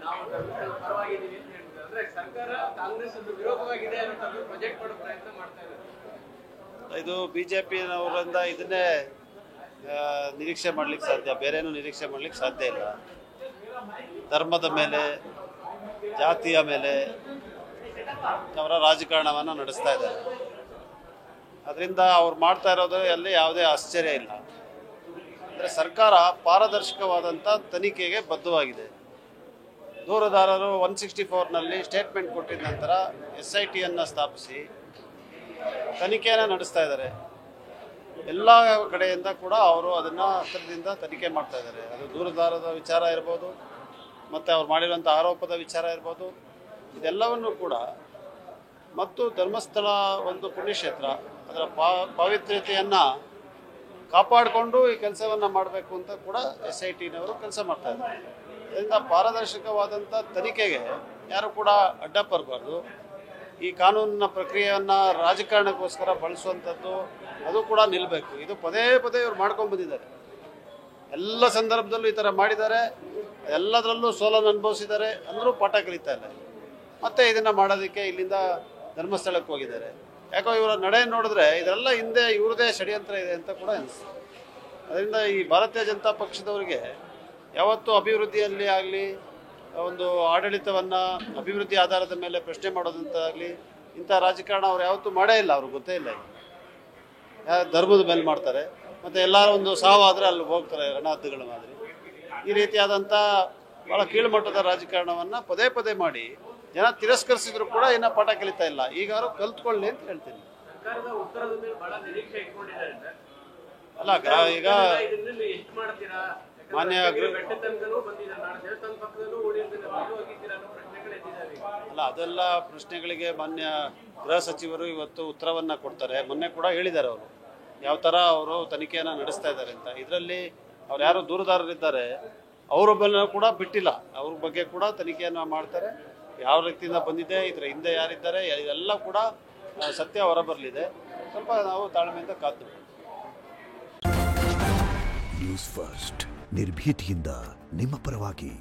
ನಾವು ಧರ್ಮಸ್ಥಳ ಪರವಾಗಿದ್ದೀವಿ ಅಂತ ಹೇಳ್ತಾರೆ. ಅಂದ್ರೆ ಸರ್ಕಾರ ಕಾಂಗ್ರೆಸ್ ವಿರೋಧವಾಗಿದೆ ಅನ್ನೋ ಪ್ರೊಜೆಕ್ಟ್ ಮಾಡೋ ಪ್ರಯತ್ನ ಮಾಡ್ತಾ ಇದ್ದಾರೆ. ಇದು ಬಿಜೆಪಿಯವರಿಂದ ಇದನ್ನೇ ನಿರೀಕ್ಷೆ ಮಾಡ್ಲಿಕ್ಕೆ ಸಾಧ್ಯ, ಬೇರೇನು ನಿರೀಕ್ಷೆ ಮಾಡ್ಲಿಕ್ಕೆ ಸಾಧ್ಯ ಇಲ್ಲ. ಧರ್ಮದ ಮೇಲೆ, ಜಾತಿಯ ಮೇಲೆ ಅವರ ರಾಜಕಾರಣವನ್ನು ನಡೆಸ್ತಾ ಇದ್ದಾರೆ. ಅದರಿಂದ ಅವ್ರು ಮಾಡ್ತಾ ಇರೋದ್ರಲ್ಲಿ ಯಾವುದೇ ಆಶ್ಚರ್ಯ ಇಲ್ಲ. ಅಂದರೆ ಸರ್ಕಾರ ಪಾರದರ್ಶಕವಾದಂಥ ತನಿಖೆಗೆ ಬದ್ಧವಾಗಿದೆ. ದೂರುದಾರರು 164ನಲ್ಲಿ ಸ್ಟೇಟ್ಮೆಂಟ್ ಕೊಟ್ಟಿದ ನಂತರ SITಯನ್ನು ಸ್ಥಾಪಿಸಿ ತನಿಖೆಯನ್ನು ನಡೆಸ್ತಾ ಇದ್ದಾರೆ. ಎಲ್ಲ ಕಡೆಯಿಂದ ಕೂಡ ಅವರು ಅದನ್ನು ಹತ್ತಿರದಿಂದ ತನಿಖೆ ಮಾಡ್ತಾ ಇದ್ದಾರೆ. ಅದು ದೂರುದಾರದ ವಿಚಾರ ಇರ್ಬೋದು, ಮತ್ತು ಅವ್ರು ಮಾಡಿರುವಂಥ ಆರೋಪದ ವಿಚಾರ ಇರ್ಬೋದು, ಇದೆಲ್ಲವನ್ನು ಕೂಡ. ಮತ್ತು ಧರ್ಮಸ್ಥಳ ಒಂದು ಪುಣ್ಯಕ್ಷೇತ್ರ, ಅದರ ಪವಿತ್ರತೆಯನ್ನು ಕಾಪಾಡಿಕೊಂಡು ಈ ಕೆಲಸವನ್ನು ಮಾಡಬೇಕು ಅಂತ ಕೂಡ SITನವರು ಕೆಲಸ ಮಾಡ್ತಾ ಇದ್ದಾರೆ. ಅದರಿಂದ ಪಾರದರ್ಶಕವಾದಂಥ ತನಿಖೆಗೆ ಯಾರು ಕೂಡ ಅಡ್ಡ ಬರಬಾರ್ದು. ಈ ಕಾನೂನಿನ ಪ್ರಕ್ರಿಯೆಯನ್ನು ರಾಜಕಾರಣಕ್ಕೋಸ್ಕರ ಬಳಸುವಂಥದ್ದು ಅದು ಕೂಡ ನಿಲ್ಲಬೇಕು. ಇದು ಪದೇ ಪದೇ ಇವ್ರು ಮಾಡ್ಕೊಂಡು ಬಂದಿದ್ದಾರೆ. ಎಲ್ಲ ಸಂದರ್ಭದಲ್ಲೂ ಈ ಥರ ಮಾಡಿದ್ದಾರೆ, ಎಲ್ಲದರಲ್ಲೂ ಸೋಲನ್ನು ಅನುಭವಿಸಿದ್ದಾರೆ, ಅಂದರೂ ಪಾಠ ಕಲಿತಾ ಇಲ್ಲ. ಮತ್ತೆ ಇದನ್ನು ಮಾಡೋದಕ್ಕೆ ಇಲ್ಲಿಂದ ಧರ್ಮಸ್ಥಳಕ್ಕೆ ಹೋಗಿದ್ದಾರೆ. ಯಾಕೋ ಇವರ ನಡೆ ನೋಡಿದ್ರೆ ಇದೆಲ್ಲ ಹಿಂದೆ ಇವ್ರದೇ ಷಡ್ಯಂತ್ರ ಇದೆ ಅಂತ ಕೂಡ ಅನಿಸ್ತದೆ. ಅದರಿಂದ ಈ ಭಾರತೀಯ ಜನತಾ ಪಕ್ಷದವರಿಗೆ ಯಾವತ್ತೂ ಅಭಿವೃದ್ಧಿಯಲ್ಲಿ ಆಗಲಿ, ಒಂದು ಆಡಳಿತವನ್ನು ಅಭಿವೃದ್ಧಿ ಆಧಾರದ ಮೇಲೆ ಪ್ರಶ್ನೆ ಮಾಡೋದಂತಾಗಲಿ, ಇಂಥ ರಾಜಕಾರಣ ಅವ್ರು ಯಾವತ್ತೂ ಮಾಡೇ ಇಲ್ಲ. ಅವ್ರಿಗೆ ಗೊತ್ತೇ ಇಲ್ಲ. ಧರ್ಮದ ಮೇಲೆ ಮಾಡ್ತಾರೆ, ಮತ್ತು ಎಲ್ಲರೂ ಒಂದು ಸಾವಾದರೆ ಅಲ್ಲಿ ಹೋಗ್ತಾರೆ ರಣಹದ್ದುಗಳ ಮಾದರಿ. ಈ ರೀತಿಯಾದಂಥ ಭಾಳ ಕೀಳುಮಟ್ಟದ ರಾಜಕಾರಣವನ್ನು ಪದೇ ಪದೇ ಮಾಡಿ ಜನ ತಿರಸ್ಕರಿಸಿದ್ರು ಕೂಡ ಇನ್ನೂ ಪಾಠ ಕಲಿತಾ ಇಲ್ಲ. ಈಗಾರು ಕಲ್ತ್ಕೊಳ್ಳಿ ಅಂತ ಹೇಳ್ತೀನಿ. ಅಲ್ಲ, ಈಗ ಮಾನ್ಯ ಅಲ್ಲ, ಅದೆಲ್ಲ ಪ್ರಶ್ನೆಗಳಿಗೆ ಮಾನ್ಯ ಗೃಹ ಸಚಿವರು ಇವತ್ತು ಉತ್ತರವನ್ನು ಕೊಡ್ತಾರೆ. ಮೊನ್ನೆ ಕೂಡ ಹೇಳಿದ್ದಾರೆ ಅವರು ಯಾವ ಥರ ಅವರು ತನಿಖೆಯನ್ನು ನಡೆಸ್ತಾ ಇದ್ದಾರೆ ಅಂತ. ಇದರಲ್ಲಿ ಅವ್ರು ಯಾರು ದೂರುದಾರರಿದ್ದಾರೆ ಅವರೊಬ್ಬನ ಕೂಡ ಬಿಟ್ಟಿಲ್ಲ. ಅವ್ರ ಬಗ್ಗೆ ಕೂಡ ತನಿಖೆಯನ್ನು ಮಾಡ್ತಾರೆ. ಯಾವ ರೀತಿಯಿಂದ ಬಂದಿದೆ, ಇದರ ಹಿಂದೆ ಯಾರಿದ್ದಾರೆ, ಇದೆಲ್ಲ ಕೂಡ ಸತ್ಯ ಹೊರಬರಲಿದೆ. ಸ್ವಲ್ಪ ನಾವು ತಾಳ್ಮೆಯಿಂದ ಕಾದು. ನ್ಯೂಸ್ ಫಸ್ಟ್, ನಿರ್ಭೀತಿಯಿಂದ ನಿಮ್ಮ ಪರವಾಗಿ.